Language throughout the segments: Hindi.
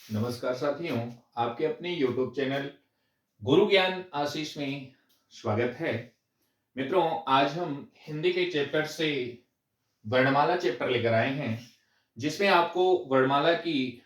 नमस्कार साथियों, आपके अपने YouTube चैनल गुरु ज्ञान आशीष में स्वागत है। मित्रों, आज हम हिंदी के चैप्टर से वर्णमाला चैप्टर लेकर आए हैं, जिसमें आपको वर्णमाला की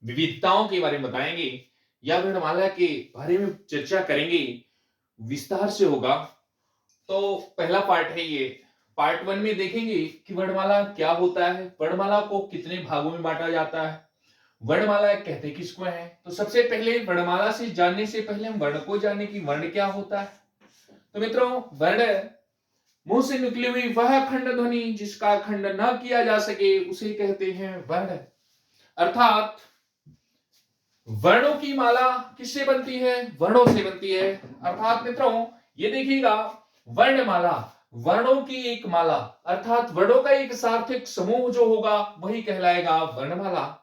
विविधताओं के बारे में बताएंगे या वर्णमाला के बारे में चर्चा करेंगे। विस्तार से होगा। तो पहला पार्ट है ये। पार्ट वन में देखेंगे कि वर्णमाला क्या होता है, वर्णमाला को कितने भागों में बांटा जाता है, वर्णमाला कहते किसको है। तो सबसे पहले वर्णमाला से जानने से पहले हम वर्ण को जाने कि वर्ण क्या होता है। तो मित्रों, वर्ण मुंह से निकली हुई वह खंड ध्वनि जिसका खंड न किया जा सके उसे कहते हैं वर्ण। अर्थात वर्णों की माला किससे बनती है? वर्णों से बनती है। अर्थात मित्रों, ये देखिएगा, वर्णमाला वर्णों की एक माला अर्थात वर्णों का एक सार्थक समूह जो होगा वही कहलाएगा वर्णमाला।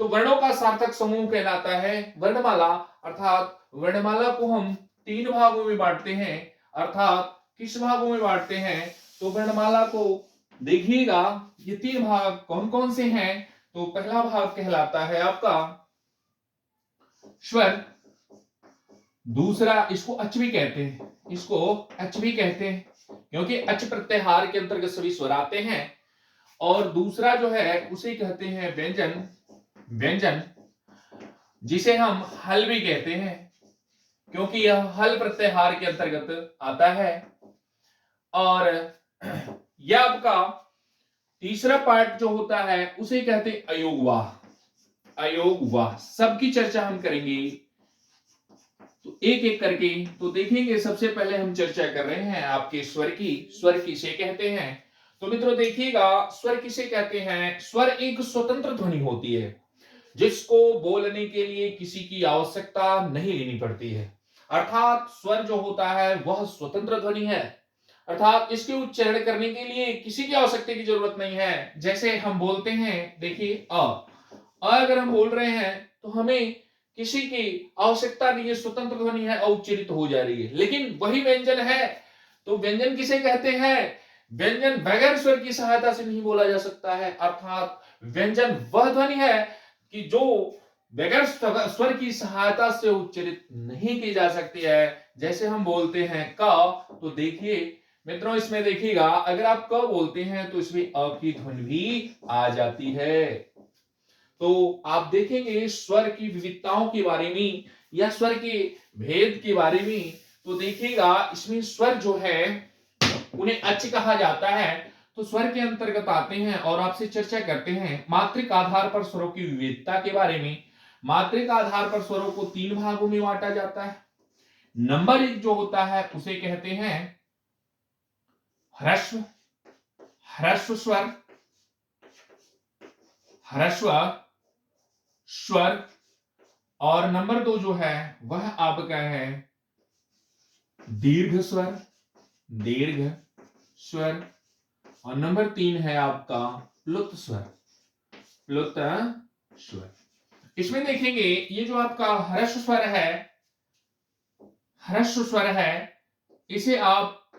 तो वर्णों का सार्थक समूह कहलाता है वर्णमाला। अर्थात वर्णमाला को हम तीन भागों में बांटते हैं। अर्थात किस भागों में बांटते हैं? तो वर्णमाला को देखिएगा, ये तीन भाग कौन कौन से हैं? तो पहला भाग कहलाता है आपका स्वर। दूसरा, इसको अच भी कहते हैं, इसको अच भी कहते हैं क्योंकि अच प्रत्याहार के अंतर्गत सभी स्वर आते हैं। और दूसरा जो है उसे कहते हैं व्यंजन। व्यंजन जिसे हम हल भी कहते हैं क्योंकि यह हल प्रत्याहार के अंतर्गत आता है। और यह आपका तीसरा पार्ट जो होता है उसे कहते हैं अयोगवाह। अयोगवाह सबकी चर्चा हम करेंगे तो एक एक करके। तो देखेंगे, सबसे पहले हम चर्चा कर रहे हैं आपके स्वर की। स्वर किसे कहते हैं? तो मित्रों देखिएगा, स्वर किसे कहते हैं? स्वर एक स्वतंत्र ध्वनि होती है जिसको बोलने के लिए किसी की आवश्यकता नहीं लेनी पड़ती है। अर्थात स्वर जो होता है वह स्वतंत्र ध्वनि है। अर्थात इसके उच्चारण करने के लिए किसी की आवश्यकता की जरूरत नहीं है। जैसे हम बोलते हैं, देखिए अगर हम बोल रहे हैं तो हमें किसी की आवश्यकता नहीं है, स्वतंत्र ध्वनि है, उच्चरित हो जा रही है। लेकिन वही व्यंजन है, तो व्यंजन किसे कहते हैं? व्यंजन बगैर स्वर की सहायता से नहीं बोला जा सकता है। अर्थात व्यंजन वह ध्वनि है कि जो बगैर स्वर की सहायता से उच्चरित नहीं की जा सकती है। जैसे हम बोलते हैं क, तो देखिए मित्रों, इसमें देखिएगा, अगर आप क बोलते हैं तो इसमें अ की ध्वनि भी आ जाती है। तो आप देखेंगे स्वर की विविधताओं के बारे में या स्वर के भेद के बारे में, तो देखिएगा इसमें स्वर जो है उन्हें अच कहा जाता है। तो स्वर के अंतर्गत आते हैं और आपसे चर्चा करते हैं मात्रिक आधार पर स्वरों की विविधता के बारे में। मात्रिक आधार पर स्वरों को तीन भागों में बांटा जाता है। नंबर एक जो होता है उसे कहते हैं ह्रस्व। ह्रस्व स्वर, ह्रस्व स्वर। और नंबर दो जो है वह आपका है दीर्घ स्वर। दीर्घ स्वर। और नंबर तीन है आपका प्लुत स्वर। प्लुत स्वर। इसमें देखेंगे, ये जो आपका ह्रस्व स्वर है, ह्रस्व स्वर है, इसे आप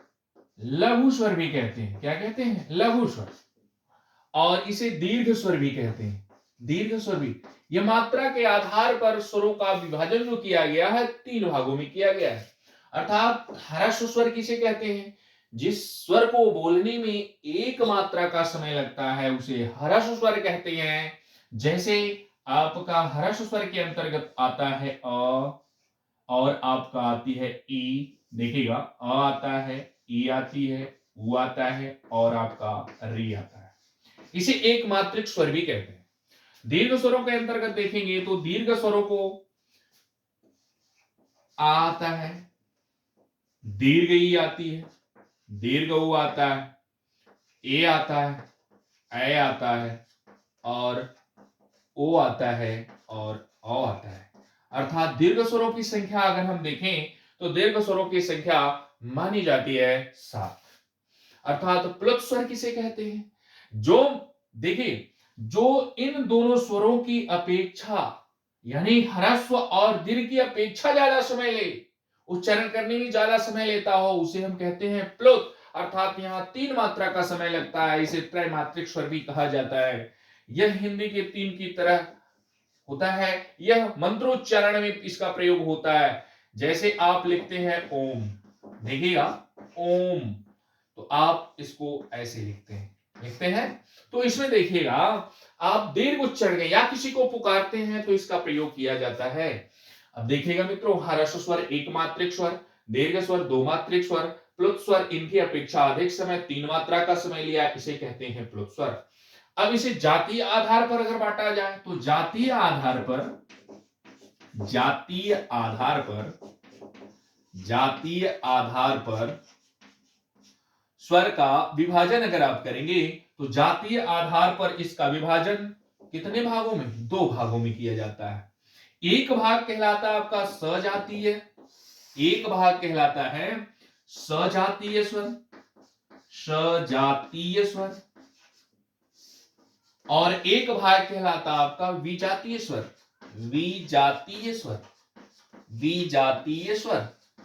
लघु स्वर भी कहते हैं। क्या कहते हैं? लघु स्वर। और इसे दीर्घ स्वर भी कहते हैं। दीर्घ स्वर भी। यह मात्रा के आधार पर स्वरों का विभाजन जो किया गया है तीन भागों में किया गया है। अर्थात ह्रस्व स्वर किसे कहते हैं? जिस स्वर को बोलने में एक मात्रा का समय लगता है उसे ह्रस्व स्वर कहते हैं। जैसे आपका ह्रस्व स्वर के अंतर्गत आता है अ, और आपका आती है ई। देखिएगा, अ आता है, ई आती है, उ आता है और आपका री आता है। इसे एक मात्रिक स्वर भी कहते हैं। दीर्घ स्वरों के अंतर्गत देखेंगे तो दीर्घ स्वरों को आ आता है, दीर्घ ई आती है, दीर्घ उ आता है, ए आता है, ऐ आता है और ओ आता है और औ आता है। अर्थात दीर्घ स्वरों की संख्या अगर हम देखें तो दीर्घ स्वरों की संख्या मानी जाती है 7। अर्थात प्लुत स्वर किसे कहते हैं? जो देखिए, जो इन दोनों स्वरों की अपेक्षा यानी ह्रस्व और दीर्घ की अपेक्षा ज्यादा समय ले, उच्चारण करने में ज्यादा समय लेता हो, उसे हम कहते हैं प्लुत। अर्थात यहां तीन मात्रा का समय लगता है, इसे त्रैमात्रिक स्वर भी कहा जाता है। यह हिंदी के तीन की तरह होता है, यह मंत्रोच्चारण में इसका प्रयोग होता है। जैसे आप लिखते हैं ओम, देखिएगा ओम, तो आप इसको ऐसे लिखते हैं। तो इसमें देखिएगा आप दीर्घ उच्चारण या किसी को पुकारते हैं तो इसका प्रयोग किया जाता है। अब देखिएगा मित्रों, ह्रस्व स्वर एक मात्रिक स्वर, दीर्घ स्वर दो मात्रिक स्वर, प्लुत स्वर इनकी अपेक्षा अधिक समय 3 मात्रा का समय लिया, इसे कहते हैं प्लुत स्वर। अब इसे जातीय आधार पर अगर बांटा जाए तो जातीय आधार पर स्वर का विभाजन अगर आप करेंगे तो जातीय आधार पर इसका विभाजन कितने भागों में? 2 भागों में किया जाता है। एक भाग कहलाता है आपका सजातीय, एक भाग कहलाता है सजातीय स्वर, और एक भाग कहलाता है आपका विजातीय स्वर।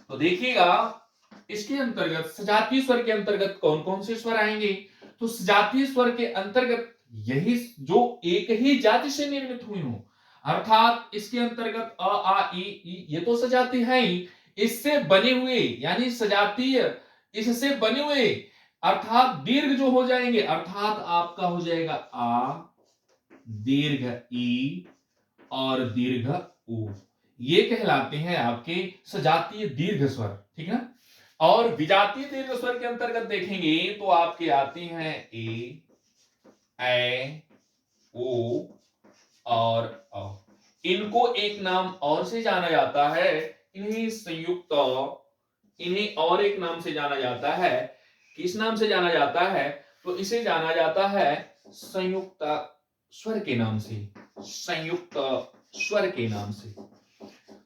तो देखिएगा इसके अंतर्गत सजातीय स्वर के अंतर्गत कौन कौन से स्वर आएंगे? तो सजातीय स्वर के अंतर्गत यही जो एक ही जाति से निर्मित हुई हो, अर्थात इसके अंतर्गत अ आ इ ई ये तो सजाती है ही, इससे बने हुए यानी सजातीय इससे बने हुए अर्थात दीर्घ जो हो जाएंगे, अर्थात आपका हो जाएगा आ, दीर्घ ई और दीर्घ उ, ये कहलाते हैं आपके सजातीय दीर्घ स्वर, ठीक है। और विजातीय दीर्घ स्वर के अंतर्गत देखेंगे तो आपके आते हैं ए ओ और अ। इनको एक नाम और से जाना जाता है, इन्हें और एक नाम से जाना जाता है। किस नाम से जाना जाता है? तो इसे जाना जाता है संयुक्त स्वर के नाम से।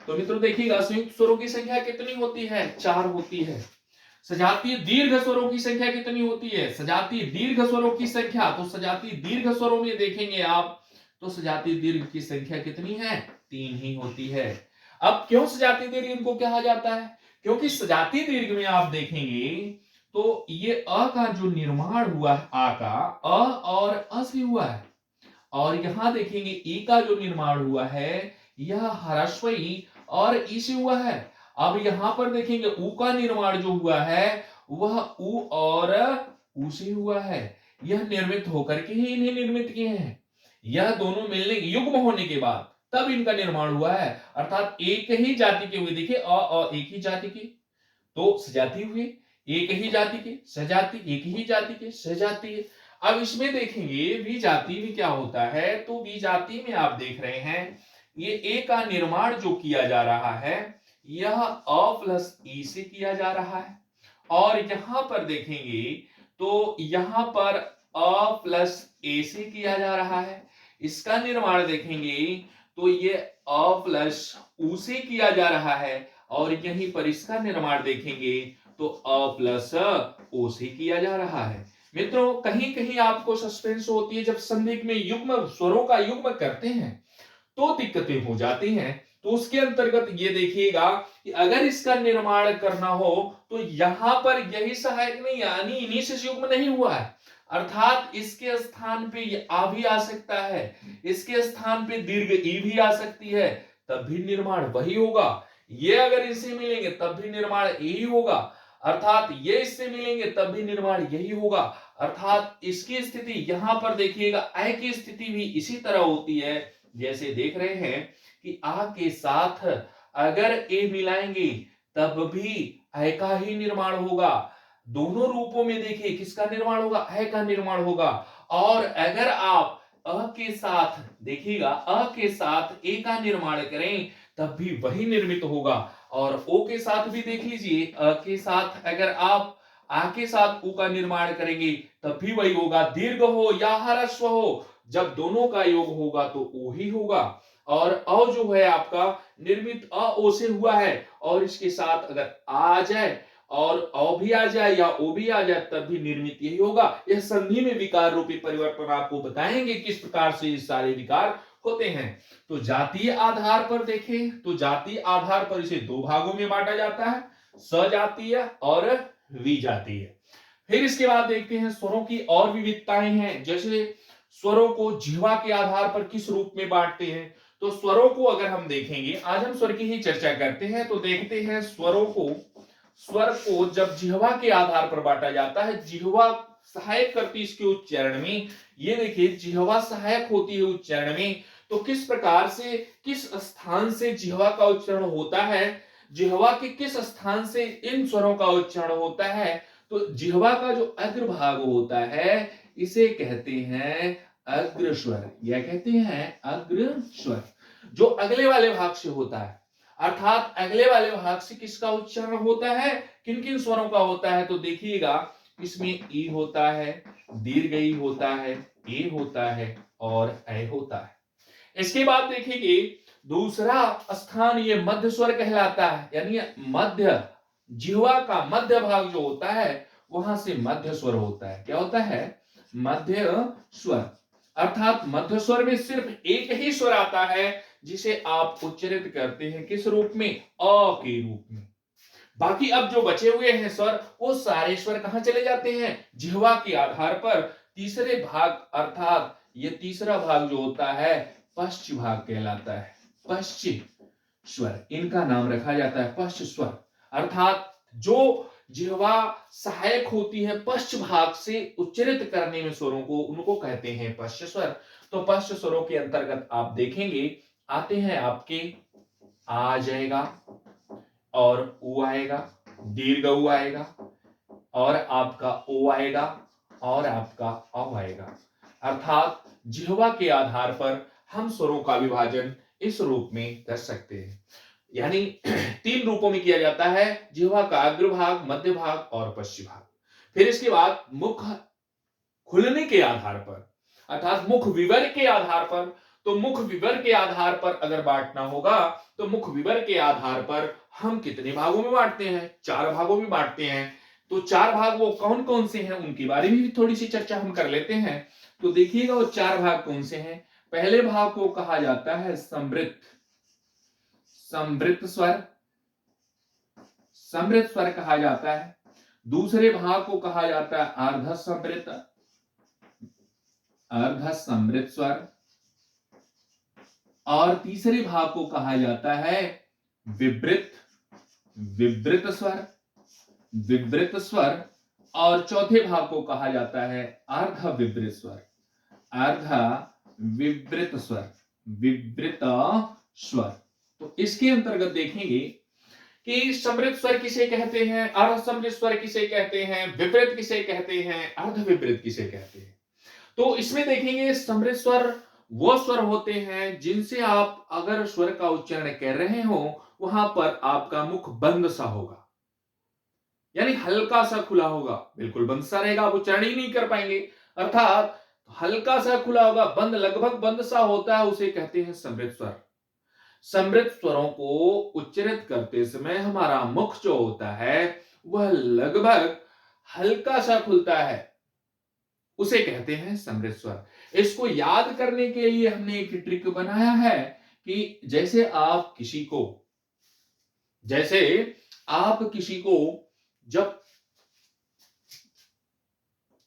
तो मित्रों देखिएगा संयुक्त स्वरों की संख्या कितनी होती है? 4 होती है। सजातीय दीर्घ स्वरों की संख्या कितनी होती है? सजातीय दीर्घ स्वरों की संख्या, तो सजातीय दीर्घ स्वरों में देखेंगे आप तो सजातीय दीर्घ की संख्या कितनी है? 3 ही होती है। अब क्यों सजातीय दीर्घ इनको कहा जाता है? क्योंकि सजातीय दीर्घ में आप देखेंगे तो ये अ का जो निर्माण हुआ है, आ का अ और अ से हुआ है, और यहां देखेंगे ई का जो निर्माण हुआ है यह ह्रस्व ई और ई से हुआ है। अब यहां पर देखेंगे उ का निर्माण जो हुआ है वह उ और उ से हुआ है। यह निर्मित होकर के ही इन्हें निर्मित किए हैं। यह दोनों मिलने युग्म होने के बाद तब इनका निर्माण हुआ है, अर्थात एक ही जाति के हुए। देखिए अ एक ही जाति के तो सजाती हुए, एक ही जाति के सजाती, एक ही जाति के सजातीय। अब इसमें देखेंगे विजाति में क्या होता है, तो विजाति में आप देख रहे हैं ये ए का निर्माण जो किया जा रहा है यह अ प्लस ई से किया जा रहा है, और यहां पर देखेंगे तो यहां पर अ प्लस ए से किया जा रहा है। इसका निर्माण देखेंगे तो ये अ प्लस उ से किया जा रहा है, और यहीं पर इसका निर्माण देखेंगे तो अ प्लस ओ से किया जा रहा है। मित्रों कहीं कहीं आपको सस्पेंस होती है, जब संधि में युग्म स्वरों का युग्म करते हैं तो दिक्कतें हो जाती हैं। तो उसके अंतर्गत ये देखिएगा कि अगर इसका निर्माण करना हो तो यहां पर यही सहायक नहीं, यानी इन्हीं से युग्म नहीं हुआ है, अर्थात इसके स्थान पे ये आ भी आ सकता है, इसके स्थान पे दीर्घ ई भी आ सकती है, तब भी निर्माण वही होगा। ये अगर इससे मिलेंगे तब भी निर्माण यही होगा, अर्थात ये इससे मिलेंगे तब भी निर्माण यही होगा। अर्थात इसकी स्थिति यहां पर देखिएगा ऐ की स्थिति भी इसी तरह होती है, जैसे देख रहे हैं कि आ के साथ अगर ए मिलाएंगे तब भी ऐ का ही निर्माण होगा। दोनों रूपों में देखिए किसका निर्माण होगा? ऐ का निर्माण होगा। और अगर आप अ के साथ देखिएगा अ के साथ ए का निर्माण करें तब भी वही निर्मित होगा। और ओ के साथ भी देख लीजिए, अ के साथ अगर आप आ के साथ उ का निर्माण करेंगे तब भी वही होगा। दीर्घ हो या ह्रस्व हो, जब दोनों का योग होगा तो ओ ही होगा। और अ जो है आपका निर्मित अ ओ से हुआ है, और इसके साथ अगर आ जाए और अ भी आ जाए या ओ भी आ जाए तब भी निर्मित यही होगा। यह संधि में विकार रूपी परिवर्तन आपको बताएंगे किस प्रकार से ये सारे विकार होते हैं। तो जातीय आधार पर देखें तो जातीय आधार पर इसे 2 भागों में बांटा जाता है, सजातीय और विजातीय। फिर इसके बाद देखते हैं स्वरों की और विविधताएं हैं, जैसे स्वरों को जिह्वा के आधार पर किस रूप में बांटते हैं। तो स्वरों को अगर हम देखेंगे, आज हम स्वर की ही चर्चा करते हैं, तो देखते हैं स्वरों को। स्वर को जब जिह्वा के आधार पर बांटा जाता है, जिह्वा सहायक करती है इसके उच्चारण में। ये देखिए, जिह्वा सहायक होती है उच्चारण में। तो किस प्रकार से, किस स्थान से जिह्वा का उच्चारण होता है, जिह्वा के किस स्थान से इन स्वरों का उच्चारण होता है, तो जिह्वा का जो अग्रभाग होता है इसे कहते हैं अग्रस्वर। यह कहते हैं अग्रस्वर, जो अगले वाले भाग से होता है। अर्थात अगले वाले भाग से किसका उच्चारण होता है, किन किन स्वरों का होता है, तो देखिएगा इसमें ई होता है, दीर्घ ई होता है, ए होता है और ऐ होता है। इसके बाद देखेंगे दूसरा स्थान ये मध्य स्वर कहलाता है, यानी मध्य, जिह्वा का मध्य भाग जो होता है वहां से मध्य स्वर होता है। क्या होता है, मध्य स्वर। अर्थात मध्य स्वर में सिर्फ एक ही स्वर आता है जिसे आप उच्चारित करते हैं किस रूप में, अ के रूप में। बाकी अब जो बचे हुए हैं स्वर, वो सारे स्वर कहां चले जाते हैं, जिह्वा के आधार पर तीसरे भाग, अर्थात ये तीसरा भाग जो होता है पश्च भाग कहलाता है। पश्च स्वर, इनका नाम रखा जाता है पश्च स्वर। अर्थात जो जिह्वा सहायक होती है पश्च भाग से उच्चारित करने में स्वरों को, उनको कहते हैं पश्च स्वर। तो पश्च स्वरों के अंतर्गत आप देखेंगे आते हैं आपके आ जाएगा और ऊ आएगा, दीर्घ ऊ आएगा और आपका ओ आएगा और आपका औ आएगा। अर्थात जिह्वा के आधार पर हम स्वरों का विभाजन इस रूप में कर सकते हैं। यानी तीन रूपों में किया जाता है, जिह्वा का अग्रभाग, मध्य भाग और पश्चिम भाग। फिर इसके बाद मुख खुलने के आधार पर, अर्थात मुख विवर के आधार पर, तो मुख विवर के आधार पर अगर बांटना होगा तो मुख विवर के आधार पर हम कितने भागों में बांटते हैं, चार भागों में बांटते हैं। तो चार भाग वो कौन कौन से हैं उनके बारे में भी थोड़ी सी चर्चा हम कर लेते हैं। तो देखिएगा वो चार भाग कौन से हैं। पहले भाग को कहा जाता है समृत, समृत स्वर, समृत स्वर कहा जाता है। दूसरे भाग को कहा जाता है अर्ध समृत, अर्ध समृत स्वर। और तीसरे भाग को कहा जाता है विवृत, विवृत स्वर, विवृत स्वर। और चौथे भाग को कहा जाता है अर्ध विवृत स्वर, अर्ध विवृत स्वर, विवृत स्वर। तो इसके अंतर्गत देखेंगे कि समृत स्वर किसे कहते हैं, अर्ध समृत स्वर किसे कहते हैं, विवृत किसे कहते हैं, अर्ध विवृत किसे कहते हैं। तो इसमें देखेंगे समृत स्वर वो स्वर होते हैं जिनसे आप अगर स्वर का उच्चारण कर रहे हो वहां पर आपका मुख बंद सा होगा, यानी हल्का सा खुला होगा, बिल्कुल बंद सा रहेगा, आप उच्चारण ही नहीं कर पाएंगे। अर्थात हल्का सा खुला होगा, बंद, लगभग बंद सा होता है, उसे कहते हैं समृत स्वर। समृत स्वरों को उच्चारित करते समय हमारा मुख जो होता है वह लगभग हल्का सा खुलता है, उसे कहते हैं समृत स्वर। इसको याद करने के लिए हमने एक ट्रिक बनाया है कि जैसे आप किसी को जब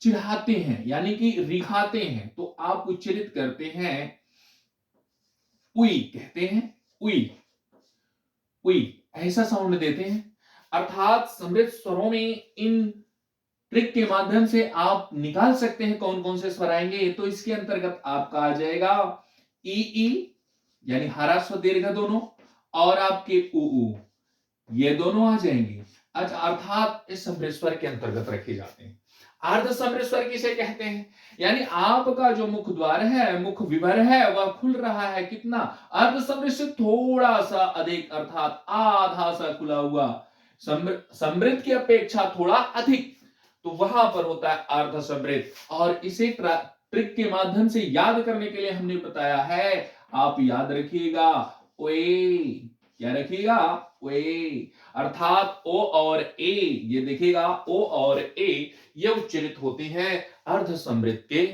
चिढ़ाते हैं यानी कि रिझाते हैं तो आप उच्चारित करते हैं उई, कहते हैं उई, उई, ऐसा साउंड देते हैं। अर्थात समृत स्वरों में इन ट्रिक के माध्यम से आप निकाल सकते हैं कौन कौन से स्वर आएंगे। तो इसके अंतर्गत आपका आ जाएगा ई, यानी हरा स्वर दीर्घ दोनों, और आपके उ, ये दोनों आ जाएंगे। अच्छा, अर्थात इस समृत स्वर के अंतर्गत रखे जाते हैं। अर्ध समृत स्वर किसे कहते हैं, यानी आपका जो मुख द्वार है, मुख विवर है, वह खुल रहा है कितना, अर्ध समृत से थोड़ा सा अधिक, अर्थात आधा सा खुला हुआ। समृत की अपेक्षा थोड़ा अधिक, तो वहां पर होता है अर्ध समृत। और इसे ट्रिक के माध्यम से याद करने के लिए हमने बताया है, आप याद रखिएगा ओए, क्या रखिएगा ओए। अर्थात ओ और ए, ये देखिएगा ओ और ए ये उच्चारित होते हैं अर्ध समृत के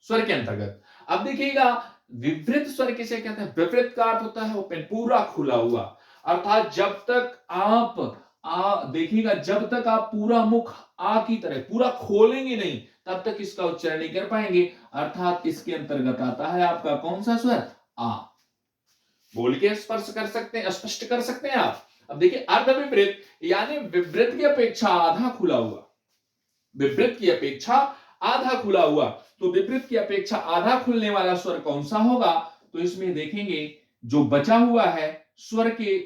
स्वर के अंतर्गत। अब देखिएगा विवृत स्वर किसे कहते हैं, विवृत का अर्थ होता है ओपन, पूरा खुला हुआ। अर्थात जब तक आप देखिएगा, जब तक आप पूरा मुख आ की तरह पूरा खोलेंगे नहीं तब तक इसका उच्चारण नहीं कर पाएंगे। अर्थात इसके अंतर्गत आता है आपका कौन सा स्वर, आ। बोल के स्पर्श कर सकते हैं, स्पष्ट कर सकते हैं आप। अब देखिए अर्धविपरीत यानी विपरीत की अपेक्षा आधा खुला हुआ, विपरीत की अपेक्षा आधा खुला हुआ, तो विपरीत की अपेक्षा आधा खुलने वाला स्वर कौन सा होगा? तो इसमें देखेंगे जो बचा हुआ है स्वर के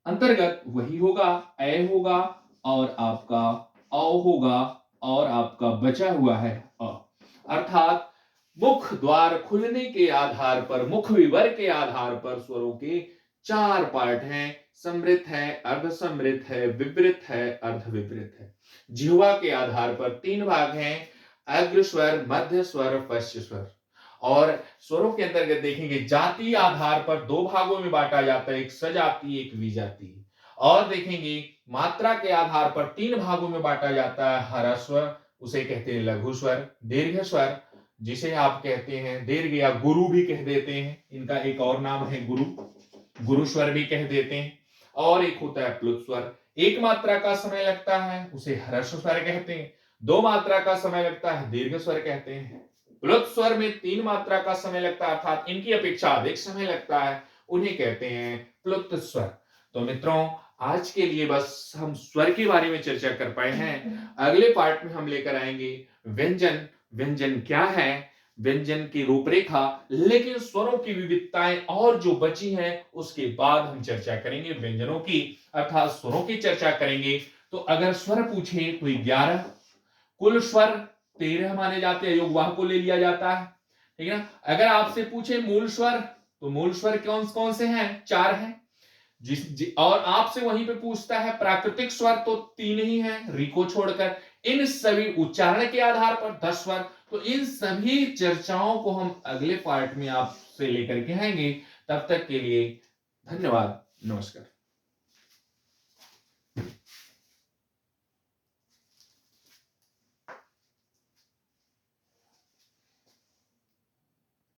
अंतर्गत वही होगा, ए होगा और आपका औ होगा और आपका बचा हुआ है अ। अर्थात मुख द्वार खुलने के आधार पर, मुख विवर के आधार पर स्वरों के चार पार्ट हैं, समृत है, अर्धसमृत है, विपरीत है, अर्धविपरीत है। जिह्वा के आधार पर तीन भाग हैं, अग्र स्वर, मध्य स्वर, पश्च स्वर। और स्वरों के अंतर्गत देखेंगे जाति आधार पर दो भागों में बांटा जाता है, एक सजाति एक विजाति। और देखेंगे मात्रा के आधार पर तीन भागों में बांटा जाता है, ह्रस्व उसे कहते हैं लघु स्वर, दीर्घ स्वर जिसे आप कहते हैं दीर्घ या गुरु भी कह देते हैं, इनका एक और नाम है गुरु, गुरु स्वर भी कह देते हैं। और एक होता है प्लुत स्वर, एक मात्रा का समय लगता है उसे ह्रस्व स्वर कहते हैं, दो मात्रा का समय लगता है दीर्घ स्वर कहते हैं। प्लुत स्वर में तीन मात्रा का समय लगता है अर्थात इनकी अपेक्षा अधिक समय लगता है, उन्हें कहते हैं प्लुत स्वर। तो मित्रों आज के लिए बस हम स्वर के बारे में चर्चा कर पाए हैं। अगले पार्ट में हम लेकर आएंगे व्यंजन। व्यंजन क्या है, व्यंजन की रूपरेखा, लेकिन स्वरों की विविधताएं और जो बची हैं उसके बाद हम चर्चा करेंगे व्यंजनों की, अर्थात स्वरों की चर्चा करेंगे। तो अगर स्वर पूछे तो 11, कुल स्वर 13 माने जाते हैं, योगवाह को ले लिया जाता है, ठीक है ना। अगर आपसे पूछे मूल स्वर तो मूल स्वर कौन कौन से हैं? 4 हैं। और आपसे वहीं पे पूछता है प्राकृतिक स्वर तो 3 ही हैं, री को छोड़कर। इन सभी उच्चारण के आधार पर 10 स्वर। तो इन सभी चर्चाओं को हम अगले पार्ट में आपसे लेकर के आएंगे। तब तक के लिए धन्यवाद, नमस्कार।